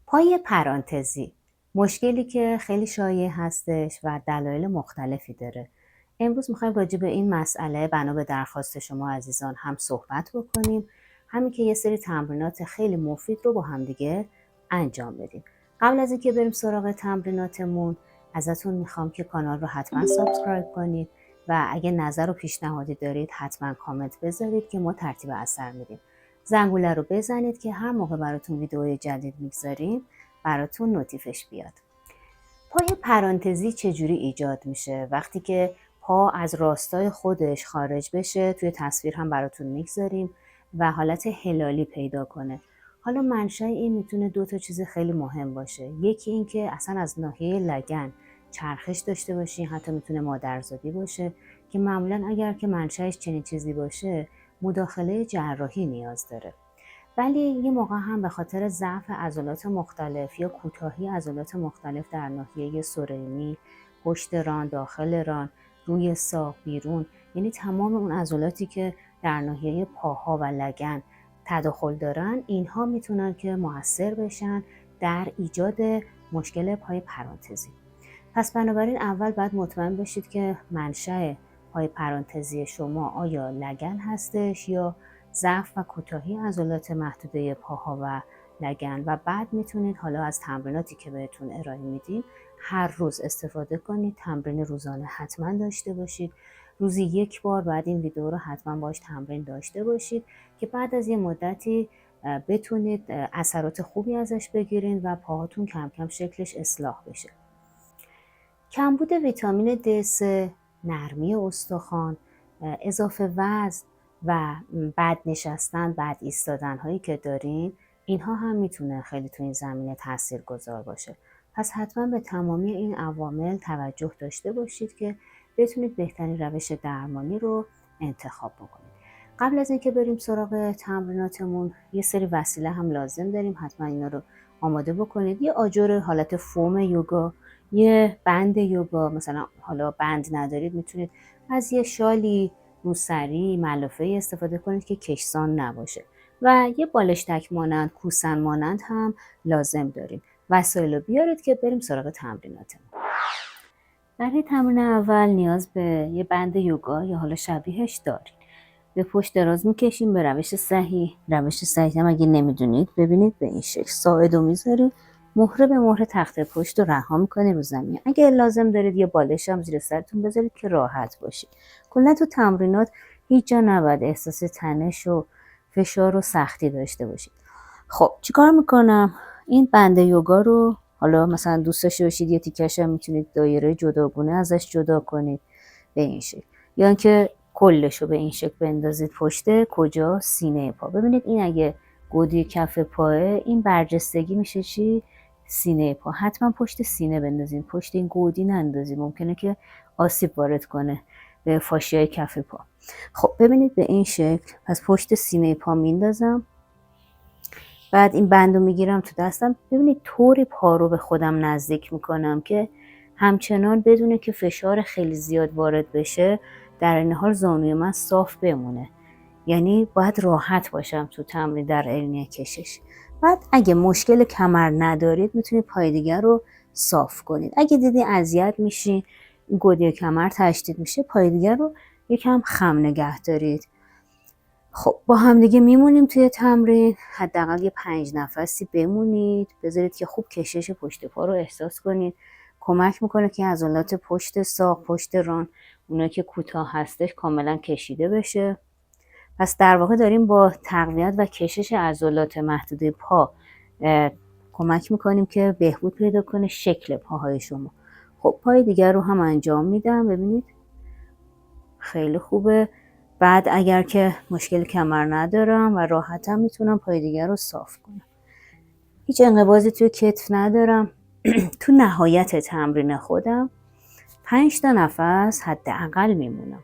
پای پرانتزی، مشکلی که خیلی شایع هستش و دلایل مختلفی داره. امروز میخوایم راجع به این مسئله بنا به درخواست شما عزیزان هم صحبت بکنیم، همین که یه سری تمرینات خیلی مفید رو با همدیگه انجام بدیم. قبل از اینکه بریم سراغ تمریناتمون، ازتون میخوام که کانال رو حتما سابسکرایب کنید و اگه نظر و پیشنهادی دارید حتما کامنت بذارید که ما ترتیب اثر میدیم. زنگوله رو بزنید که هر موقع براتون ویدئوی جدید میگذاریم براتون نوتیفش بیاد. پای پرانتزی چجوری ایجاد میشه؟ وقتی که پا از راستای خودش خارج بشه، توی تصویر هم براتون میگذاریم و حالت هلالی پیدا کنه. حالا منشأ این میتونه دو تا چیز خیلی مهم باشه. یکی این که اصلا از ناحیه لگن چرخش داشته باشین، حتی میتونه مادرزادی باشه که معمولا اگر که منشأش چنین چیزی باشه مداخله جراحی نیاز داره. ولی یه موقع هم به خاطر ضعف عضلات مختلف یا کوتاهی عضلات مختلف در ناحیه سرینی، پشت ران، داخل ران، روی ساق، بیرون، یعنی تمام اون عضلاتی که در ناحیه پاها و لگن تداخل دارن، اینها میتونن که مؤثر بشن در ایجاد مشکل پای پرانتزی. پس بنابراین اول باید مطمئن بشید که منشأ پای پرانتزی شما آیا لگن هستش یا ضعف و کوتاهی عضلات محدوده پاها و لگن، و بعد میتونید حالا از تمریناتی که بهتون ارائه میدیم هر روز استفاده کنید. تمرین روزانه حتما داشته باشید. روزی یک بار بعد این ویدیو رو حتما باش تمرین داشته باشید که بعد از یه مدتی بتونید اثرات خوبی ازش بگیرید و پاهاتون کم کم شکلش اصلاح بشه. کمبود ویتامین D3، نرمی استخوان، اضافه وزن و بد نشستن، بد ایستادن هایی که دارین، اینها هم میتونه خیلی تو این زمینه تأثیر گذار باشه. پس حتما به تمامی این عوامل توجه داشته باشید که بتونید بهترین روش درمانی رو انتخاب بکنید. قبل از اینکه بریم سراغ تمریناتمون، یه سری وسیله هم لازم داریم، حتما اینا رو آماده بکنید. یه آجر حالت فوم یوگا، یه بند یوگا، مثلا حالا بند ندارید میتونید از یه شالی، روسری، ملافه استفاده کنید که کشسان نباشه، و یه بالشتک مانند، کوسن مانند هم لازم داریم. وسایل رو بیارید که بریم سراغ تمریناتمون. برای تمرین اول نیاز به یه بند یوگا یا حالا شبیهش دارید. به پشت دراز میکشیم به روش صحیح. روش صحیح هم اگه نمیدونید ببینید به این شکل ساعدو میذارید، مهره به مهره تخت پشت رو رها میکنید رو زمین. اگه لازم دارید یه بالش هم زیر سرتون بذارید که راحت باشید. کلا تو تمرینات هیچ جا نباید احساس تنش و فشار و سختی داشته باشید. خب چیکار میکنم؟ این بند یوگا رو حالا مثلا دوست داشته باشید یه تیکش هم میتونید دایره جداگونه ازش جدا کنید به این شکل، یا اینکه کلش رو به این شکل بندازید پشت کجا؟ سینه پا. ببینید این اگه گودی کف پاه، این برجستگی میشه چی؟ سینه پا. حتما پشت سینه بندازید، پشت این گودی نندازید، ممکنه که آسیب وارد کنه به فاشیای کف پا. خب ببینید به این شکل. پس پشت سینه پا میندازم، بعد این بندو میگیرم تو دستم. ببینید طوری پا رو به خودم نزدیک میکنم که همچنان بدونه که فشار خیلی زیاد وارد بشه، در این حال زانوی من صاف بمونه. یعنی باید راحت باشم تو تمرین در علمیه کشش. بعد اگه مشکل کمر ندارید میتونید پای دیگر رو صاف کنید. اگه دیدی اذیت میشین، گودی کمر تشدید میشه، پای دیگر رو یکم خم نگه دارید. خب با هم دیگه میمونیم توی تمرین. حداقل یه 5 نفسی بمونید، بذارید که خوب کشش پشت پا رو احساس کنید. کمک میکنه که عضلات پشت ساق، پشت ران، اونایی که کوتاه هستش کاملا کشیده بشه. پس در واقع داریم با تقویت و کشش عضلات محدوده پا کمک میکنیم که بهبود پیدا کنه شکل پاهای شما. خب پای دیگر رو هم انجام میدم. ببینید خیلی خوبه. بعد اگر که مشکل کمر ندارم و راحتم میتونم پای دیگر رو صاف کنم. هیچ انقباضی توی کتف ندارم. تو نهایت تمرین خودم 5 تا نفس حداقل میمونم.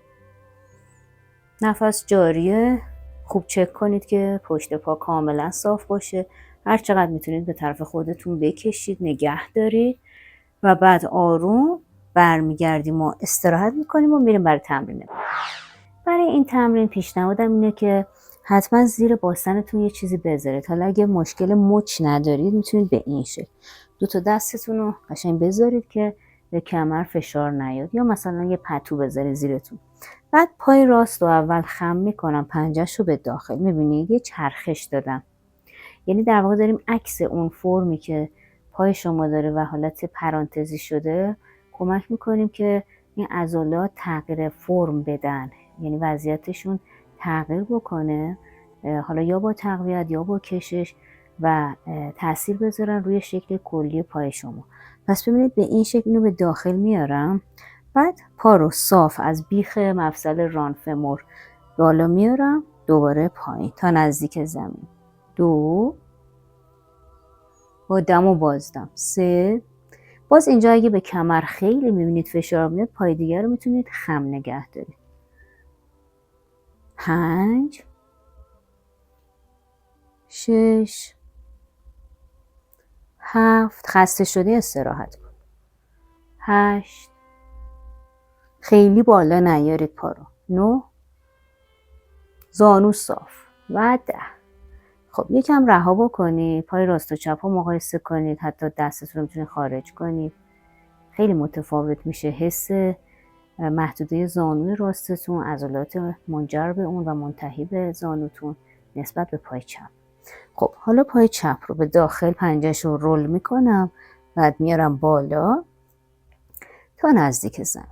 نفس جاریه. خوب چک کنید که پشت پا کاملا صاف باشه. هر چقدر میتونید به طرف خودتون بکشید، نگه دارید و بعد آروم برمیگردیم و استراحت میکنیم و میریم برای تمرین. برای این تمرین پیشنهادم اینه که حتما زیر باسنتون یه چیزی بذارید. حالا اگه مشکل مچ ندارید میتونید به این شکل 2 تا دستتون رو قشنگ بذارید که به کمر فشار نیاد، یا مثلا یه پتو بذارید زیرتون. بعد پای راست رو اول خم میکنم، پنجه‌ش رو به داخل، میبینید یه چرخش دادم، یعنی در واقع داریم عکس اون فرمی که پای شما داره و حالت پرانتزی شده کمک میکنیم که این عضلات تغییر فرم بدن، یعنی وضعیتشون تغییر بکنه، حالا یا با تقویت یا با کشش، و تاثیر بذارن روی شکل کلی پای شما. پس ببینید به این شکل اینو به داخل میارم. بعد پا رو صاف از بیخ مفصل ران فمور بالا میارم، دوباره پایین تا نزدیک زمین. 2 با دم و بازدم. 3 باز اینجا اگه به کمر خیلی میبینید فشار میاد، پای دیگر رو میتونید خم نگه دارید. 5 6 7 خسته شده استراحت کن. 8 خیلی بالا نیارید پا رو. 9 زانو صاف. و 10. خب یکم رها بکنید، پای راست و چپ رو مقایسه کنید، حتی دستتون رو میتونید خارج کنید. خیلی متفاوت میشه حس محدوده زانوی راستتون، عضلات منجر به اون و منتهی به زانوتون نسبت به پای چپ. خب حالا پای چپ رو به داخل پنجه‌ش رو رول میکنم، بعد میارم بالا تا نزدیک زمین.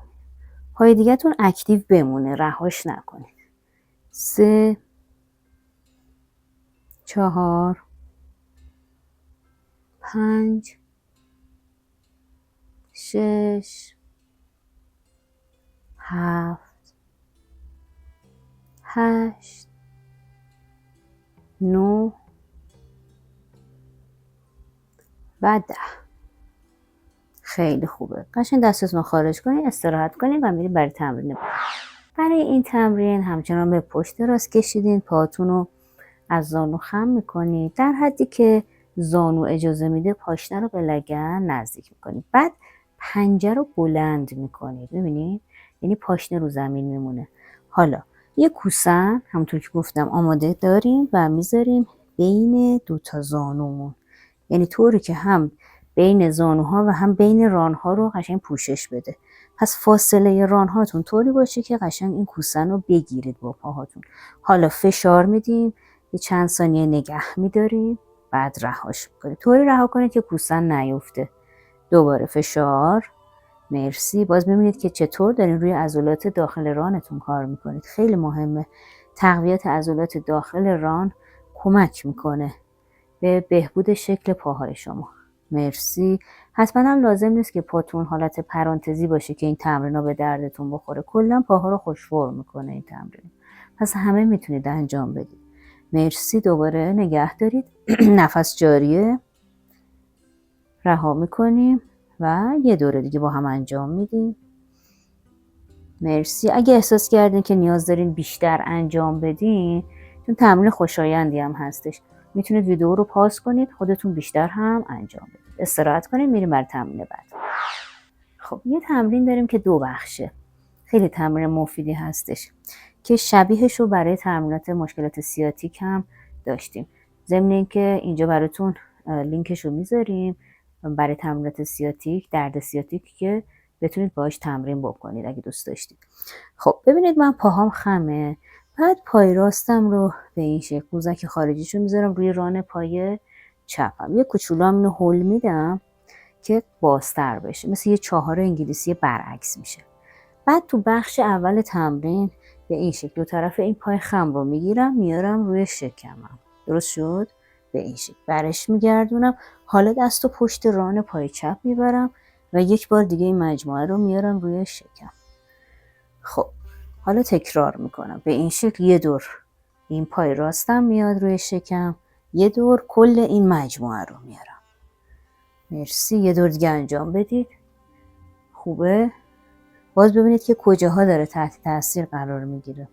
پای دیگه‌تون اکتیو بمونه، رهاش نکنید. 3 4 5 6 7 8 9 و 10. خیلی خوبه. قشنگ دستتون رو خارج کنید، استراحت کنید و میرید برای تمرین بعد. برای این تمرین همچنان به پشت راست کشیدین، پاتون رو از زانو خم میکنید در حدی که زانو اجازه میده، پاشنه رو به لگن نزدیک میکنید. بعد پنجه رو بلند میکنید، ببینید یعنی پاشنه رو زمین میمونه. حالا یه کوسن همونطور که گفتم آماده داریم و میذاریم بین 2 تا زانومون، یعنی طوری که هم بین زانوها و هم بین رانها رو قشنگ پوشش بده. پس فاصله رانهاتون طوری باشه که قشنگ این کوسن رو بگیرید با پاهاتون. حالا فشار میدیم، یه چند ثانیه نگه میداریم، بعد رهاش میکنید. طوری رها کنید که کوسن نیفته. دوباره فشار. مرسی. باز ببینید که چطور دارین روی عضلات داخل رانتون کار میکنید. خیلی مهمه. تقویت عضلات داخل ران کمک میکنه به بهبود شکل پاهای شما. مرسی. حتما هم لازم نیست که پاتون حالت پرانتزی باشه که این تمرین به دردتون بخوره. کلا پاها رو خوش فرم میکنه این تمرین. پس همه میتونید انجام بدید. مرسی. دوباره نگه دارید. نفس جاریه. رها میکنیم و یه دوره دیگه با هم انجام میدیم. مرسی. اگه احساس کردین که نیاز دارین بیشتر انجام بدین، چون تمرین خوشایندی هم هستش، میتونید ویدیو رو پاس کنید، خودتون بیشتر هم انجام بدید. استراحت کنید، میریم برای تمرین بعد. خب یه تمرین داریم که 2 بخشه. خیلی تمرین مفیدی هستش که شبیهش رو برای تمرینات مشکلات سیاتیک هم داشتیم. ضمن اینکه اینجا براتون لینکش رو میذاریم برای تمرینات سیاتیک، درد سیاتیک، که بتونید باهاش تمرین بکنید اگه دوست داشتید. خب ببینید من پاهام خمه، بعد پای راستم رو به این شکل قوزک خارجیشو میذارم روی ران پای چپم. یه کوچولو هم اینو هول میدم که بازتر بشه، مثل یه 4 انگلیسی برعکس میشه. بعد تو بخش اول تمرین به این شکل 2 طرف این پای خم رو میگیرم، میارم روی شکمم. درست شد؟ به این شکل برش میگردونم. حالا دست و پشت ران پای چپ میبرم و یک بار دیگه این مجموعه رو میارم روی شکم. خب حالا تکرار میکنم به این شکل. یه دور این پای راستم میاد روی شکم، یه دور کل این مجموعه رو میارم. مرسی. یه دور دیگه انجام بدید. خوبه؟ باز ببینید که کجاها داره تحت تاثیر قرار میگیره.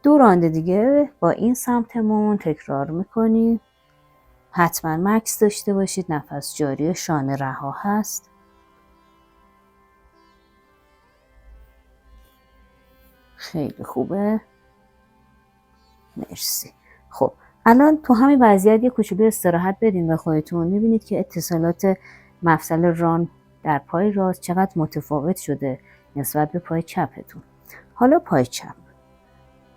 2 راند دیگه با این سمتمون تکرار میکنید. حتما مکس داشته باشید. نفس جاری، شانه رها هست. خیلی خوبه. مرسی. خب الان تو همین وضعیت یه کوچولو استراحت بدین به خودتون. میبینید که اتصالات مفصل ران در پای راست چقدر متفاوت شده نسبت به پای چپتون. حالا پای چپ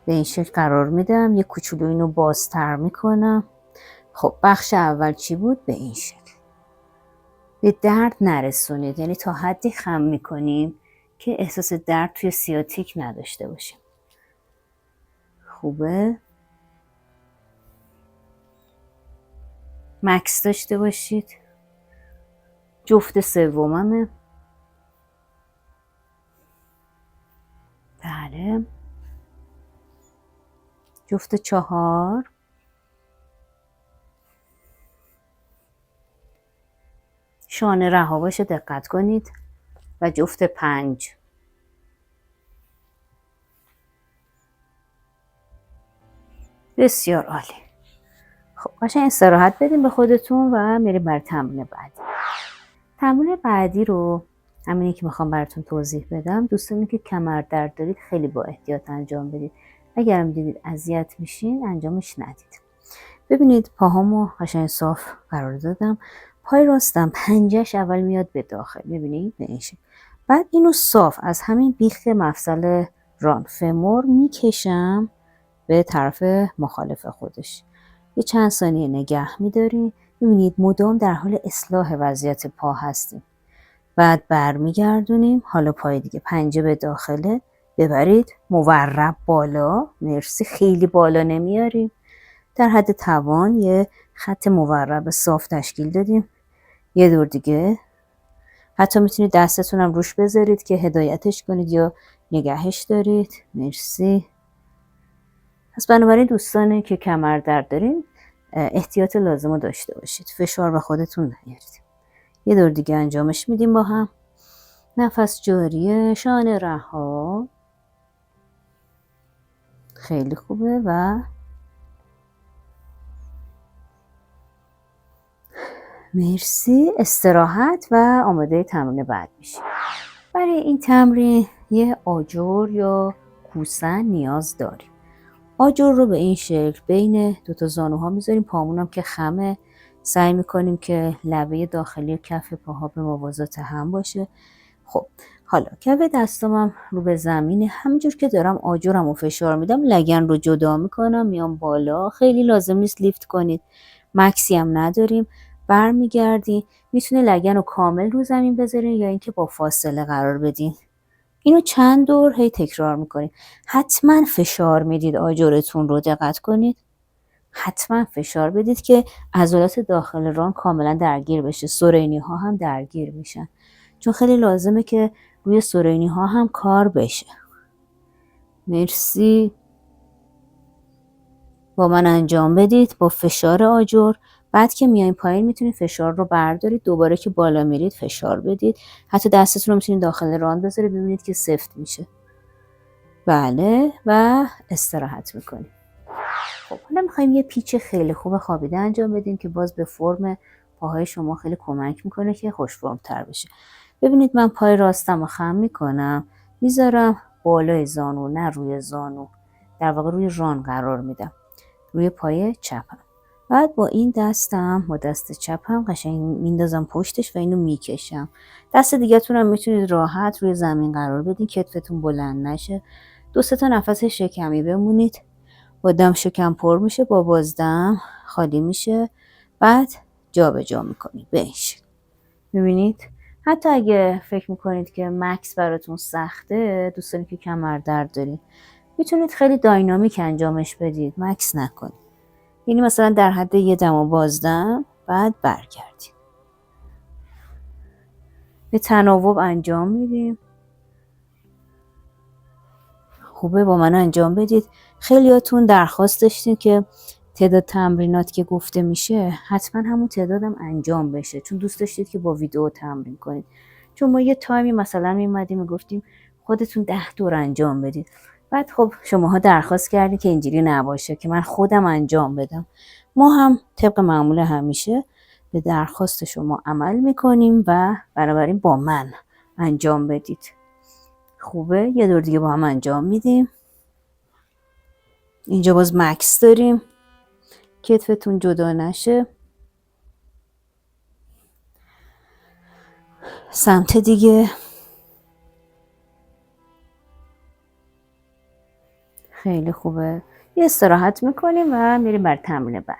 به این شکل قرار میدم، یه کوچولو اینو بازتر میکنم. خب بخش اول چی بود؟ به این شکل. به درد نرسونید، یعنی تا حدی خم میکنیم که احساس درد توی سیاتیک نداشته باشیم. خوبه؟ مکس داشته باشید. جفت سوممه. بله. جفت 4. شانه رها باشه، دقت کنید. و جفت 5. بسیار عالی. خب قشنگ استراحت بدین به خودتون و میریم برای تمرین بعدی. تمرین بعدی رو همینی که میخوام براتون توضیح بدم. دوستانی که کمر درد دارید خیلی با احتیاط انجام بدید. اگرم دیدید اذیت میشین انجامش ندید. ببینید پاهامو قشنگ صاف قرار دادم. پای راستم پنجهش اول میاد به داخل، میبینید به این شکل. بعد اینو صاف از همین بیخ مفصل ران فمور میکشم به طرف مخالف خودش. یه چند ثانیه نگه میداریم. میبینید مدام در حال اصلاح وضعیت پا هستیم. بعد برمیگردونیم. حالا پای دیگه پنجه به داخله، ببرید مورب بالا. مرسی. خیلی بالا نمیاریم، در حد توان یه خط مورب صاف تشکیل دادیم. یه دور دیگه. حتی میتونید دستتونم روش بذارید که هدایتش کنید یا نگهش دارید. مرسی. پس بنابراین دوستانی که کمر درد دارین احتیاط لازم رو داشته باشید. فشار به خودتون نیارید. یه دور دیگه انجامش میدیم با هم. نفس جاریه، شانه رها. خیلی خوبه و مرسی. استراحت و آماده تمرین بعد میشه. برای این تمرین یه آجر یا کوسن نیاز داریم. آجر رو به این شکل بین دوتا زانوها میذاریم. پامونم که خمه سعی میکنیم که لبه داخلی کف پاها به موازات هم باشه. خب حالا کف دستامم رو به زمینه. همینجور که دارم آجرم رو فشار میدم لگن رو جدا میکنم میام بالا. خیلی لازم نیست لیفت کنید، مکسی هم نداریم. برمیگردی. میتونه لگن رو کامل رو زمین بذارین یا اینکه با فاصله قرار بدین. اینو چند دور هی تکرار میکنید. حتما فشار میدید آجرتون رو، دقت کنید. حتما فشار بدید که عضلات داخل ران کاملا درگیر بشه. سرینی ها هم درگیر میشن، چون خیلی لازمه که روی سرینی ها هم کار بشه. مرسی. با من انجام بدید با فشار آجر. بعد که میایین پایین میتونید فشار رو بردارید. دوباره که بالا میرید فشار بدید. حتی دستتون رو میتونید داخل ران بذارید ببینید که سفت میشه. بله. و استراحت میکنید. خب حالا میخوایم یه پیچ خیلی خوب خوابیده انجام بدیم که باز به فرم پاهای شما خیلی کمک میکنه که خوش فرم تر بشه. ببینید من پای راستم رو خم میکنم، میذارم بالای زانو، نه روی زانو، در واقع روی ران قرار میدم، روی پای چپم. بعد با این دستم، با دست چپم قشنگ میندازم پشتش و اینو میکشم. دست دیگه‌تون هم میتونید راحت روی زمین قرار بدین، کتفتون بلند نشه. 2-3 تا نفس شکمی بمونید. با دم شکم پر میشه، با بازدم خالی میشه. بعد جا به جا میکنید به این شکل. میبینید؟ حتی اگه فکر میکنید که مکس براتون سخته، دوستانی که کمر درد دارید، میتونید خیلی داینامیک انجامش بدید، مکس نکنید. یعنی مثلا در حد یه دم و بازدم، بعد برگردید. به تناوب انجام میدیم. خوبه با من انجام بدید. خیلیاتون درخواست داشتین که تعداد تمرینات که گفته میشه حتما همون تعدادم انجام بشه، چون دوست داشتید که با ویدیو تمرین کنید. چون ما یه تایمی مثلا میمدیم و گفتیم خودتون 10 دور انجام بدید. بعد خب شماها درخواست کردید که اینجوری نباشه، که من خودم انجام بدم. ما هم طبق معمول همیشه به درخواست شما عمل میکنیم و بنابراین با من انجام بدید. خوبه. یه دور دیگه با هم انجام میدیم. اینجا باز مکس داریم، کتفتون جدا نشه. سمت دیگه. خیلی خوبه. یه استراحت میکنیم و میریم بر تمرین بعد.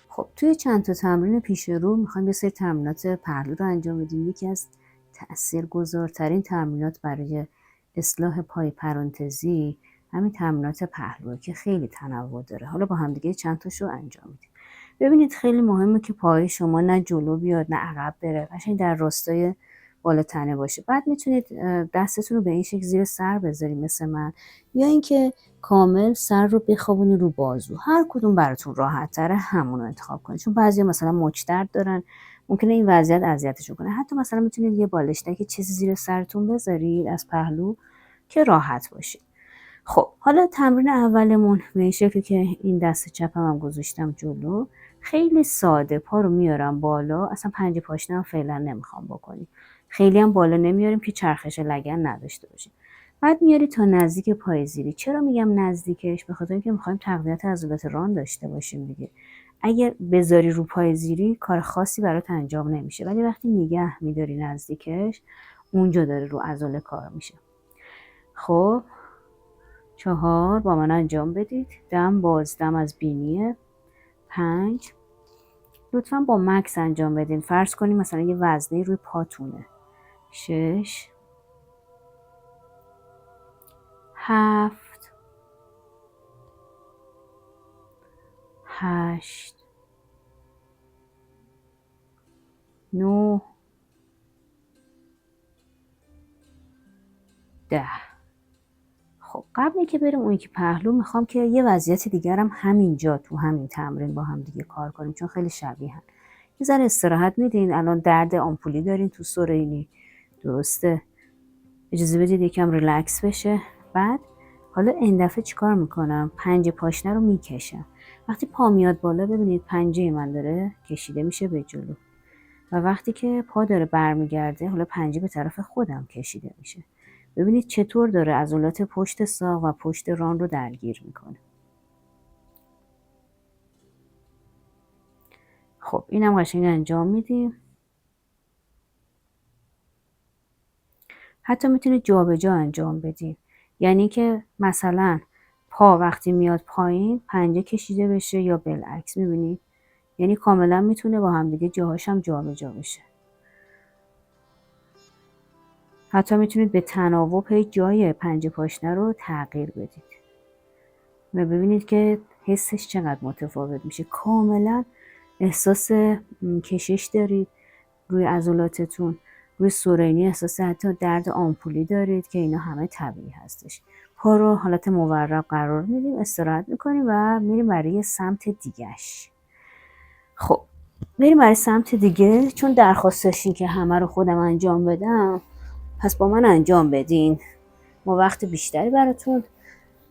خب توی چند تا تمرین پیش رو میخوایم یه سری تمرینات پهلو رو انجام بدیم. یکی از تأثیرگذارترین تمرینات برای اصلاح پای پرانتزی همین تمرینات پهلوه که خیلی تنوع داره. حالا با هم دیگه چند تاشو انجام میدیم. ببینید خیلی مهمه که پای شما نه جلو بیاد نه عقب بره، قشنگ در راستای بالا تنه باشه. بعد میتونید دستتون رو به این شکل زیر سر بذارید مثل من، یا اینکه کامل سر رو بخوابونی رو بازو. هر کدوم براتون راحت تره همون رو انتخاب کنید، چون بعضیا مثلا مچ درد دارن، ممکنه این وضعیت اذیتشون کنه. حتی مثلا میتونید یه بالشتک چیزی زیر سرتون بذارید از پهلو که راحت باشید. خب حالا تمرین اولمون به این شکلی که این دست چپم هم گذاشتم جلو، خیلی ساده پا رو میارم بالا. اصلا پنجه پاشنه هم فعلا نمیخوام بکنیم، خیلی هم بالا نمیاریم که چرخش لگن نداشته باشیم. بعد میاری تا نزدیک پای زیری. چرا میگم نزدیکش؟ به خاطر اینکه میخوایم تقویت عضلات ران داشته باشیم دیگه. اگر بذاری رو پای زیری کار خاصی برات انجام نمیشه، ولی وقتی نگه میداری نزدیکش، اونجا داره رو عضله کار میشه. خب 4 با من انجام بدید. دم بازدم از بینیه. 5 لطفا با مکس انجام بدین. فرض کنیم مثلا یه وزنه روی پاتونه. 6 7 8 9 10. خب قبل اینکه بریم اون یکی پهلو، میخوام که یه وضعیت دیگر هم همینجا تو همین تمرین با هم دیگه کار کنیم، چون خیلی شبیهن. یه ذره استراحت میدین. الان درد آمپولی دارین تو سرینی، درسته؟ اجازه بدید یکم ریلکس بشه. بعد حالا این دفعه چیکار میکنم؟ پنجه پاشنه رو میکشم. وقتی پا میاد بالا ببینید پنجه من داره کشیده میشه به جلو، و وقتی که پا داره برمیگرده حالا پنجه به طرف خودم کشیده میشه. ببینید چطور داره عضلات پشت ساق و پشت ران رو درگیر میکنه. خب اینم قشنگ انجام میدیم. حتی میتونید جابجا انجام بدیم، یعنی که مثلا پا وقتی میاد پایین پنجه کشیده بشه یا بالعکس. میبینید یعنی کاملا میتونه با هم دیگه جاهاش هم جابجا بشه. حتی میتونید به تناوب جای پنجه پاشنه رو تغییر بدید و ببینید که حسش چقدر متفاوت میشه. کاملا احساس کشش دارید روی عضلاتتون. روی سرینی احساس حتی درد آمپولی دارید که اینا همه طبیعی هستش. پا رو حالت مورب قرار میدیم، استراحت میکنیم و میریم برای سمت دیگهش. خب بریم برای سمت دیگه. چون درخواست داشتین که همه رو خودم انجام بدم، پس با من انجام بدین. ما وقت بیشتری براتون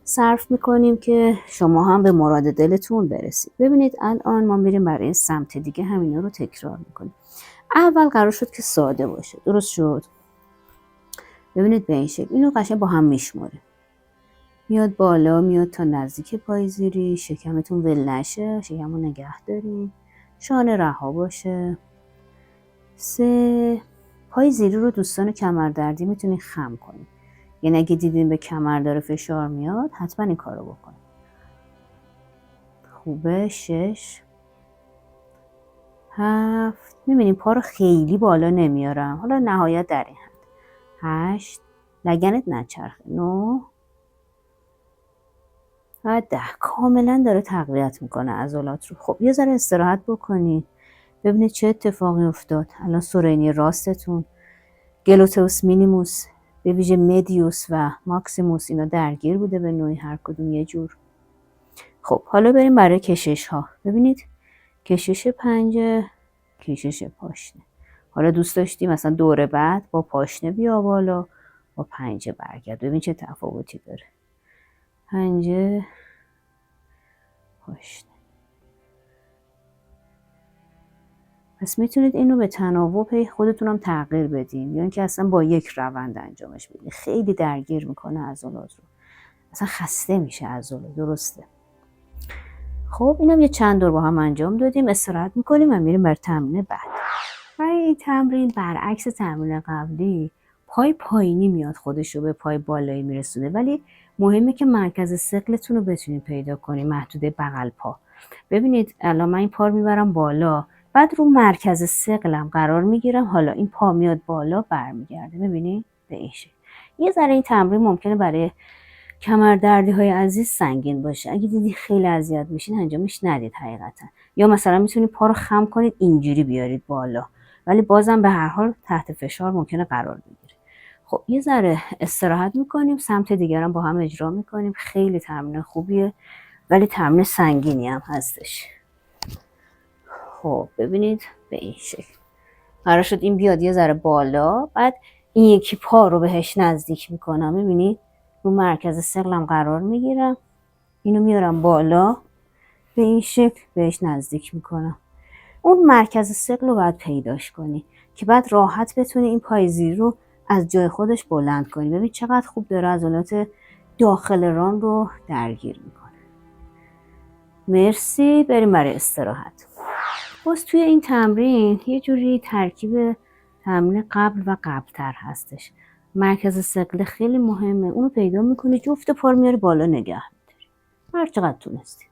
صرف میکنیم که شما هم به مراد دلتون برسید. ببینید الان ما میریم برای سمت دیگه همینا رو تکرار میکنیم. اول قرار شد که ساده باشه، درست شد؟ ببینید به این شکل اینو قشنگ با هم میشماریم. میاد بالا، میاد تا نزدیک پای زیری. شکمتون ول نشه، شکمو نگه داریم، شانه رها باشه. 3 پای زیری رو دوستان کمردردی میتونید خم کنید، یعنی اگه دیدین به کمر داره فشار میاد حتما این کارو بکنید. خوبه. 6 7 میبینیم پا رو خیلی بالا نمیارم، حالا نهایت در این حد. 8 لگنت نچرخه. 9 و 10 کاملا داره تقویت میکنه عضلات رو. خب یه ذره استراحت بکنید. ببینید چه اتفاقی افتاد. الان سرینی راستتون، گلوتوس مینیموس، به ویژه مدیوس و ماکسیموس اینا درگیر بوده به نوعی، هر کدوم یه جور. خب حالا بریم برای کشش ها. ببینید کشش پنجه، کشش پاشنه. حالا دوست داشتیم مثلا دور بعد با پاشنه بیا بالا، با پنجه برگرد. ببین چه تفاوتی داره. پنجه پاشنه. پس میتونید اینو به تناوب خودتونم تغییر بدین، یا اینکه اصلا با یک روند انجامش بدین. خیلی درگیر میکنه عضلات رو. اصلا خسته میشه عضله. درسته. خب اینم یه چند دور با هم انجام دادیم، استراحت میکنیم و میریم بر تمرین بعد. برای این تمرین برعکس تمرین قبلی پای پایینی میاد خودش رو به پای بالایی میرسونه، ولی مهمه که مرکز ثقلتون رو بتونید پیدا کنید، محدوده بغل پا. ببینید الان من این پا رو میبرم بالا، بعد رو مرکز ثقلم قرار میگیرم، حالا این پا میاد بالا برمیگرده. ببینید به این شکل. یه ذره این تمرین ممکنه برای کمردردی های عزیز سنگین باشه. اگه دیدی خیلی اذیت میشین انجامش ندید حقیقتا. یا مثلا میتونید پا رو خم کنید اینجوری بیارید بالا، ولی بازم به هر حال تحت فشار ممکنه قرار بگیره. خب یه ذره استراحت میکنیم، سمت دیگر هم با هم اجرا میکنیم. خیلی تمرین خوبیه ولی تمرین سنگینی هم هستش. خب ببینید به این شکل قرار شد این بیاد یه ذره بالا، بعد این یکی پا رو بهش نزدیک میکنم. ببینید رو مرکز ثقلم قرار میگیرم، اینو میارم بالا، به این شکل بهش نزدیک میکنم. اون مرکز ثقل رو باید پیداش کنی که بعد راحت بتونی این پای زیر رو از جای خودش بلند کنی. ببین چقدر خوب داره عضلات داخل ران رو درگیر میکنه. مرسی. بریم برای استراحت. باز توی این تمرین یه جوری ترکیب تمرین قبل و قبلتر هستش. مرکز ثقل خیلی مهمه، اونو پیدا میکنی، جفت پا رو میاری بالا نگه میداری هر چقدر تونستی.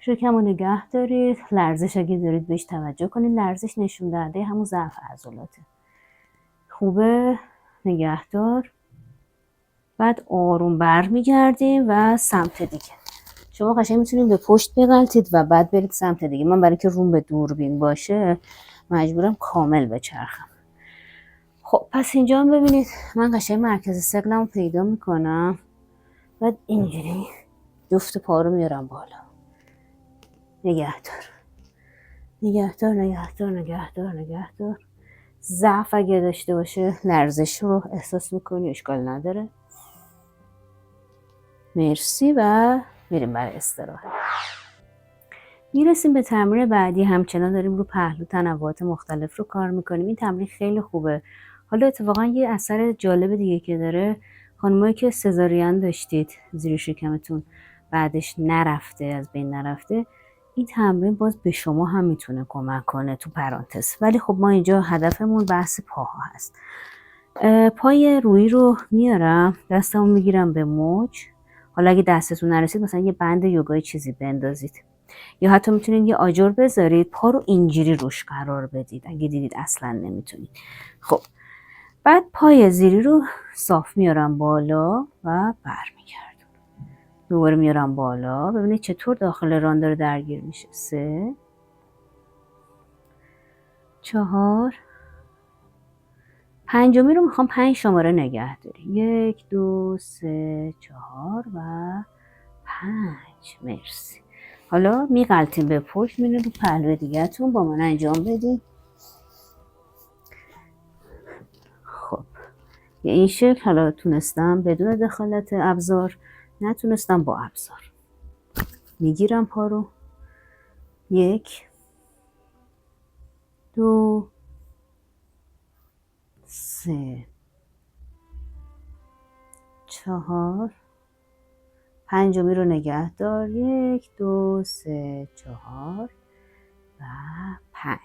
شکم رو نگه دارید. لرزش اگه دارید بهش توجه کنید، لرزش نشون دهنده همون ضعف عضلاته. خوبه. نگهدار. بعد آروم برمیگردیم و سمت دیگه. شما قشنگ میتونید به پشت بغلتید و بعد برید سمت دیگه. من برای که روم به دوربین باشه مجبورم کامل بچرخم. خب پس اینجا هم ببینید من قشنگ مرکز ثقلمو پیدا میکنم، بعد اینجوری جفت پا رو میارم بالا. نگهدار. نگهدار نگهدار نگهدار نگهدار. ضعف اگه داشته باشه لرزش رو احساس میکنی، اشکال نداره. مرسی و میریم برای استراحت. میرسیم به تمرین بعدی. همچنان داریم رو پهلو تنوعات مختلف رو کار میکنیم. این تمرین خیلی خوبه. حالا اتفاقا یه اثر جالب دیگه که داره، خانمایی که سزارین داشتید زیر شکمتون بعدش نرفته، از بین نرفته، این تمرین باز به شما هم میتونه کمک کنه تو پرانتز. ولی خب ما اینجا هدفمون بحث پاها هست. پای روی رو میارم، دستمو میگیرم به موج. حالا اگه دستتون نرسید مثلا یه بند یوگایی چیزی بندازید، یا حتی میتونید یه آجر بذارید پا رو اینجوری روش قرار بدید اگه دیدید اصلا نمیتونید. خب بعد پای زیری رو صاف میارم بالا و برمیگردم. دوباره میارم بالا. ببینید چطور داخل ران داره درگیر میشه. 3 4 پنجمی رو میخوام 5 شماره نگه داری. 1 2 3 4 و 5. مرسی. حالا میغلطیم به پشت، میریم رو پهلو دیگه‌تون با من انجام بدید. خب به این شکل. حالا تونستم بدون دخالت ابزار، نتونستم با ابزار. میگیرم پا رو. 1 2 3 4 پنجمی رو نگه دار. 1 2 3 4 و 5.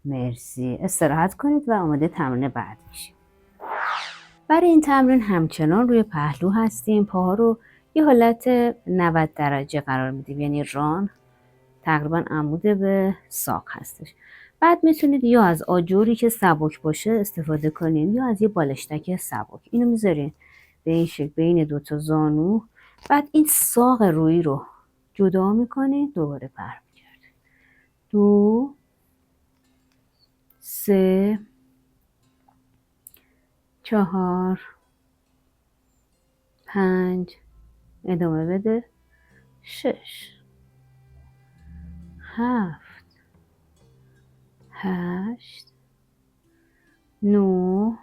مرسی. استراحت کنید و آماده تمرین بعد میشیم. برای این تمرین همچنان روی پهلو هستیم. پاها رو یه حالت 90 درجه قرار میدیم، یعنی ران تقریبا عمود به ساق هستش. بعد میتونید یا از آجوری که سبک باشه استفاده کنین یا از یه بالشتک سبک. اینو میذارین به این شکل بین دوتا زانو. بعد این ساق روی رو جدا میکنین، دوباره برمیگردین. 2 3 4 5 ادامه بده. 6 7 8 9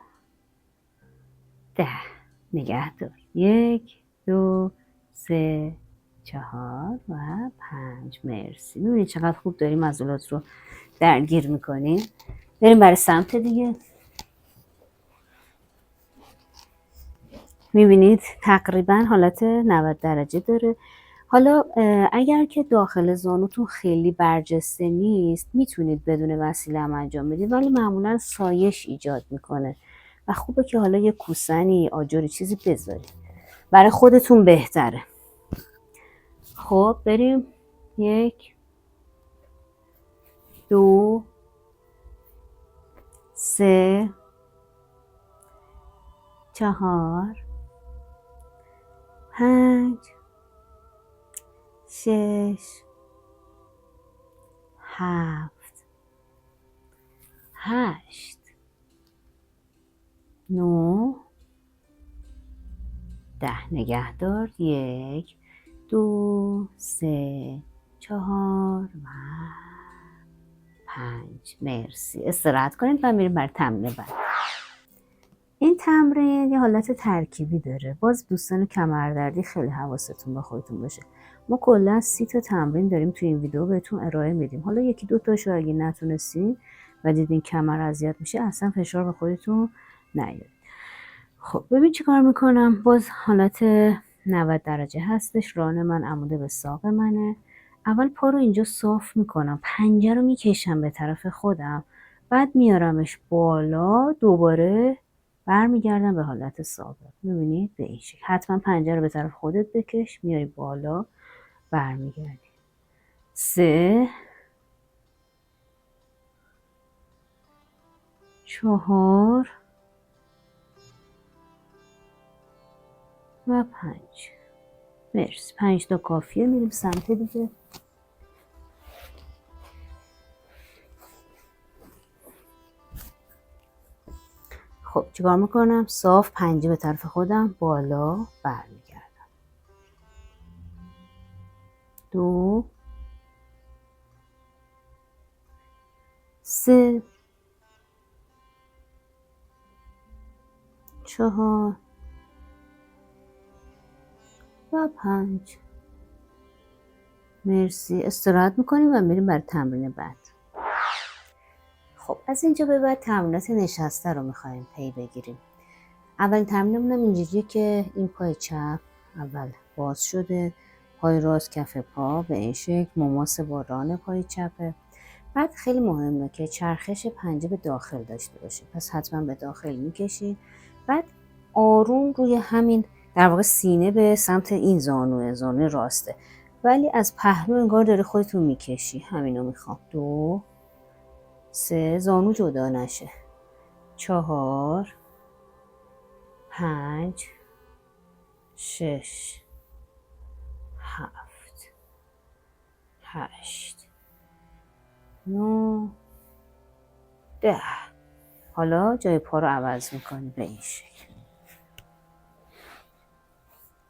10. نگه دار. 1 2 3 4 و 5. مرسی. ببینید چقدر خوب داریم عضلات رو درگیر میکنیم. بریم برای سمت دیگه. میبینید تقریبا حالت 90 درجه داره. حالا اگر که داخل زانوتون خیلی برجسته نیست میتونید بدون وسیله هم انجام بدید، ولی معمولا سایش ایجاد میکنه و خوبه که حالا یه کوسنی آجری چیزی بذارید، برای خودتون بهتره. خب بریم 1 2 3 4 5 6 7 8 9 10. نگهدار. 1 2 3 4 و 5. مرسی. استراحت کنید و میریم بر تمرین بعد. این تمرین یه حالت ترکیبی داره. باز دوستان کمردردی خیلی حواستون به خودتون باشه. ما کلا 30 تا تمرین داریم توی این ویدیو بهتون ارائه میدیم. حالا 1 2 تاشو اگه نتونستین و دیدین کمر اذیت میشه اصلا فشار به خودتون نیارید. خب ببین چی کار میکنم. باز حالت 90 درجه هستش. ران من عمود به ساق منه. اول پا رو اینجا صاف میکنم، پنجه رو میکشم به طرف خودم، بعد میارمش بالا، دوباره برمیگردم به حالت سابق. میبینید به این شکل. حتما پنجه رو به طرف خودت بکش، میاری بالا، برمیگردی. 3 4 و 5. مرسی. 5 تا کافیه. میریم سمت دیگه. خب چیکار میکنم؟ صاف پنجه به طرف خودم، بالا، برمیگردم. 2 3 4 و 5. مرسی. استراحت میکنیم و میریم برای تمرین بعد. خب از اینجا به بعد تمرینات نشسته رو میخوایم پی بگیریم. اولین تمرینمون اینجوریه که این پای چپ اول باز شده، پای راست کف پا به این شکل مماس با ران پای چپه. بعد خیلی مهمه که چرخش پنجه به داخل داشته باشه، پس حتما به داخل میکشی. بعد آروم روی همین در واقع سینه به سمت این زانو راسته، ولی از پهلو انگار داری خودتون میکشی. همینو میخوام. 2 3 زانو جدا نشه. 4 5 6 7 8 9 10. حالا جای پا رو عوض میکنی به این شکل.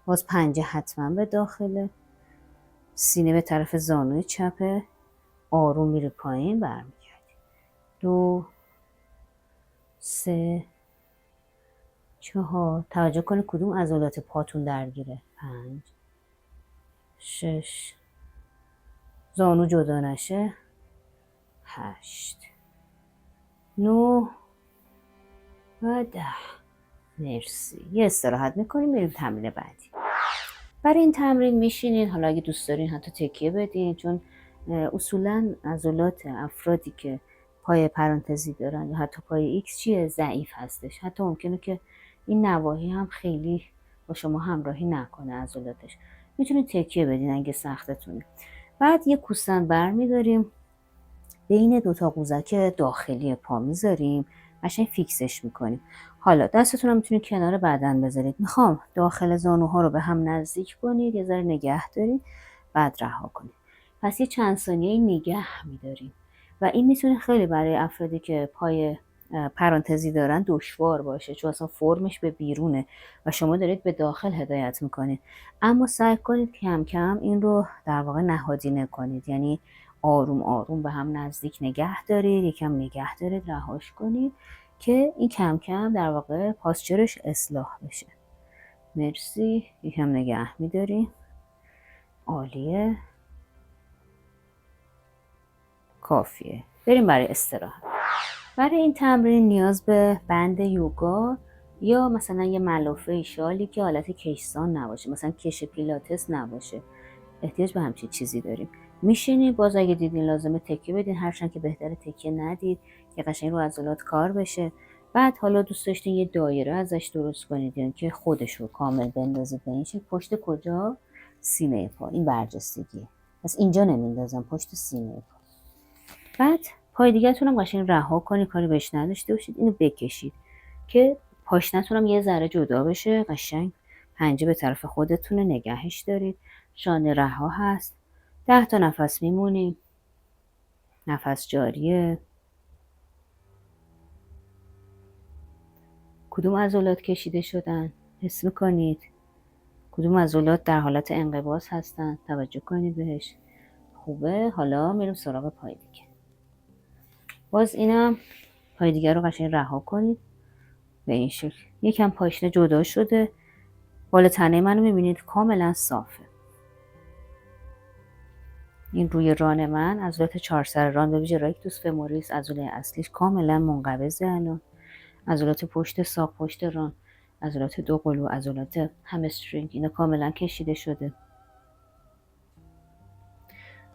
باز پنجه حتما به داخله، سینه به طرف زانوی چپه، آروم میره پایین، برمیگردی. 2 3 4. توجه کنید کدوم عضلات پاتون درگیره. 5 6 زانو جدا نشه. 8 9 و 10. مرسی. یه استراحت میکنیم، میریم تمرین بعدی. برای این تمرین میشینید. حالا اگه دوست دارین حتی تکیه بدین، چون اصولا عضلات افرادی که پای پرانتزی دارن یا حتی پای ایکس چیه ضعیف هستش. حتی ممکنه که این نواحی هم خیلی با شما همراهی نکنه عضلاتش. میتونید تکیه بدین اگه سختتونه. بعد یه کوسن برمیداریم، بین 2 تا قوزک داخلی پا میذاریم، قشنگ فیکسش میکنیم. حالا دستتون رو میتونید کنار بدن بذارید. میخوام داخل زانوها رو به هم نزدیک کنید، یه ذره نگه دارید، بعد رها کنید. پس یه چند ثانیه نگه میداریم و این میتونه خیلی برای افرادی که پای پرانتزی دارن دشوار باشه، چون اصلا فرمش به بیرونه و شما دارید به داخل هدایت میکنید. اما سعی کنید کم کم این رو در واقع نهادینه کنید، یعنی آروم آروم به هم نزدیک نگه دارید، یکم نگه دارید، رهاش کنید که این کم کم در واقع پاسچرش اصلاح بشه. مرسی. یکم نگه میداریم. عالیه. کافیه. بریم برای استراحت. برای این تمرین نیاز به بند یوگا یا مثلا یه ملافه شالی که حالت کشسان نباشه، مثلا کش پیلاتس نباشه، احتیاج به همچین چیزی داریم. میشینی، باز اگه دیدین لازمه تکیه بدین، هرچند که بهتره تکیه ندید که قشنگ رو عضلات کار بشه. بعد حالا دوست داشتین یه دایره ازش درست کنید، یعنی که خودش رو کامل بندازید به این شکل. پشت کجا؟ سینه پا. این برجستگیه، پس اینجا نمیندازم، پشت سینه پا. بعد پای دیگه‌تون هم قشنگ رها کنید، کاری بهش نداشته باشید، اینو بکشید که پاشنتون هم یه ذره جدا بشه. قشنگ پنجه به طرف خودتونه، نگهش دارید. شانه رها هست. 10 تا نفس میمونیم. نفس جاریه. کدوم عضلات کشیده شدن؟ حس میکنید؟ کدوم عضلات در حالت انقباض هستن؟ توجه کنید بهش. خوبه. حالا میریم سراغ پای دیگه. باز اینم پای دیگه رو قشنگ رها کنید به این شکل. یکم پاشنه جدا شده. بالا تنه منو میبینید کاملا صافه. این روی ران من عضلات 4 سر ران، به ویژه راکتوس فموریس عضله اصلیش کاملا منقبضه الان. عضلات پشت ساق، پشت ران، عضلات دو قلو، عضلات همسترینگ، اینا کاملا کشیده شده.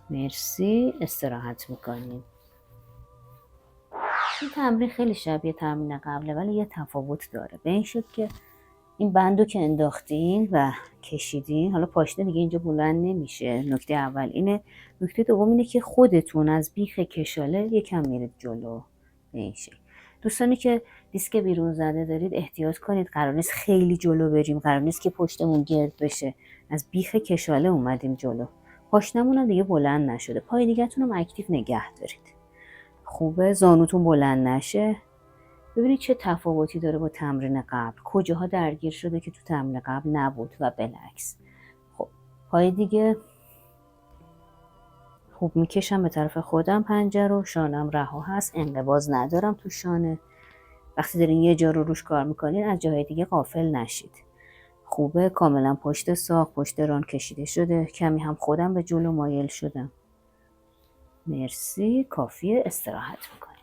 مرسی. استراحت میکنیم. این تمرین خیلی شبیه تمرین قبله، ولی یه تفاوت داره به این شکل که این بندو که انداختین و کشیدین، حالا پاشنه دیگه اینجا بلند نمیشه. نکته اول اینه. نکته دوم اینه که خودتون از بیخ کشاله یکم میرید جلو به این شکل. دوستانی که دیسک بیرون زده دارید احتیاط کنید، قرار نیست خیلی جلو بریم، قرار نیست که پشتمون گرد بشه. از بیخ کشاله اومدیم جلو. پاشنمون هم دیگه بلند نشده. پای دیگه‌تون هم اکتیو نگه دارید. خوبه. زانوتون بلند نشه. ببینید چه تفاوتی داره با تمرین قبل. کجاها درگیر شده که تو تمرین قبل نبود و بالعکس. خب پای دیگه خوب میکشم به طرف خودم پنجه رو. شانم رها هست، انقباض ندارم تو شانه. وقتی دارین یه جا رو روش کار میکنین از جاهای دیگه غافل نشید. خوبه. کاملا پشت ساق، پشت ران کشیده شده. کمی هم خودم به جلو مایل شدم. مرسی. کافیه. استراحت میکنیم.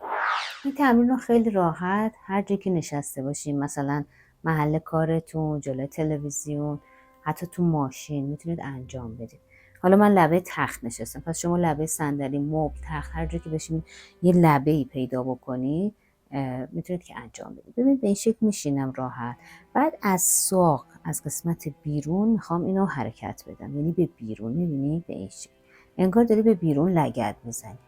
این تمرین رو خیلی راحت هر جایی که نشسته باشین، مثلا محل کارتون، جلوی تلویزیون، حتی تو ماشین میتونید انجام بدید. حالا من لبه تخت نشستم، پس شما لبه صندلی، مبل، تخت، هر جایی که بشین یه لبه‌ای پیدا بکنید میتونید که انجام بدید. ببینید به این شکل میشینم راحت. بعد از ساق، از قسمت بیرون میخوام اینو حرکت بدم، یعنی به بیرون. میبینید به این شکل انگار داری به بیرون لگد میزنی.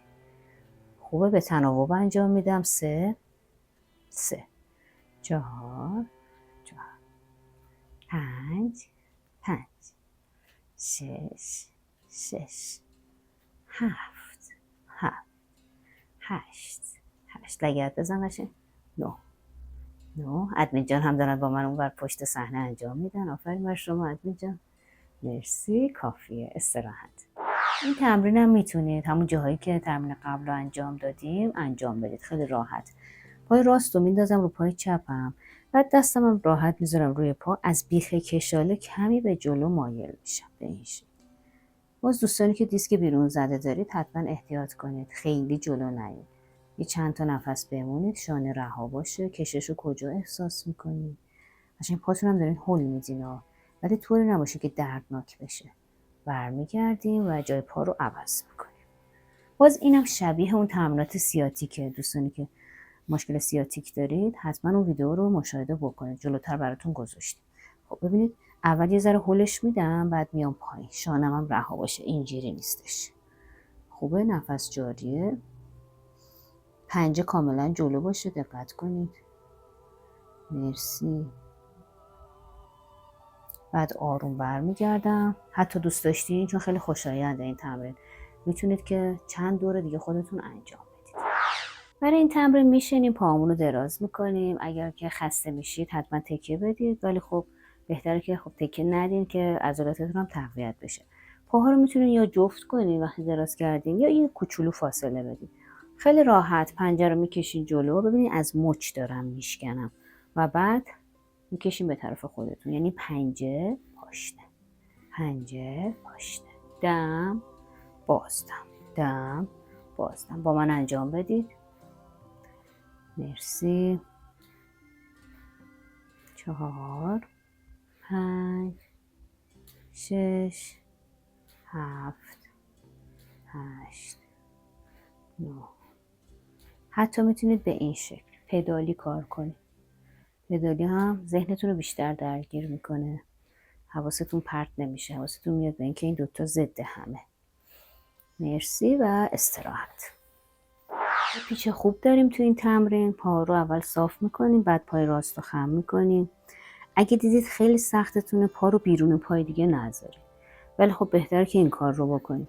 خوبه. به تناوب انجام میدم. 3 3 4 4 5 5 6 6 7 7 8 8 لگد بزن قشنگ. 9 9. ادمین جان هم دارن با من اون بر پشت صحنه انجام میدن. آفرین بر شما ادمین جان. مرسی. کافیه. استراحت. این تمرین هم میتونید همون جاهایی که تمرین قبل رو انجام دادیم انجام بدید. خیلی راحت. پای راست رو میندازم رو پای چپم. بعد دستم هم راحت میذارم روی پا. از بیخ کشاله کمی به جلو مایل میشم به این شکل. باز دوستانی که دیسک بیرون زده دارید حتما احتیاط کنید، خیلی جلو نیید. یه چند تا نفس بمونید. شانه رها باشه. کشش رو کجا احساس میکنید؟ قشنگ پاتون هم دارین هول میدین، ولی طوری نباشه که دردناک بشه. برمیگردیم و جای پا رو عوض میکنیم. باز اینم شبیه اون تمرینات سیاتیکه. دوستانی که مشکل سیاتیک دارید حتما اون ویدیو رو مشاهده بکنید، جلوتر براتون گذاشتم. خب ببینید اول یه ذره هولش میدم، بعد میام پایین. شانم هم رها باشه، اینجوری نیستش. خوبه. نفس جاریه. پنجه کاملا جلو باشه. دقت کنید. مرسی. بعد آروم برمیگردم. حتی دوست داشتین، چون خیلی خوشاینده این تمرین، میتونید که چند دور دیگه خودتون انجام بدید. برای این تمرین میشینیم، پاهامون رو دراز میکنیم. اگر که خسته میشید حتما تکیه بدید، ولی خب بهتره که خب تکیه ندین که عضلاتتون هم تقویت بشه. پاها رو میتونین یا جفت کنین وقتی دراز کردین، یا یه کوچولو فاصله بدین. خیلی راحت پنجه رو میکشین جلو. ببینید از مچ دارم میشکنم و بعد میکشین به طرف خودتون، یعنی پنجه پاشنه، پنجه پاشنه، دم بازدم، دم بازدم. با من انجام بدید. مرسی. 4 5 6 7 8 9. حتی میتونید به این شکل پدالی کار کنید. پدالی هم ذهنتون رو بیشتر درگیر میکنه، حواستون پرت نمیشه، حواستون میاد به اینکه این دوتا ضد همه. مرسی و استراحت. پیچ خوب داریم تو این تمرین. پا رو اول صاف میکنیم، بعد پای راست رو خم میکنیم. اگه دیدید خیلی سختتونه، پا رو بیرون پای دیگه نذارید، ولی خب بهتره که این کار رو بکنید.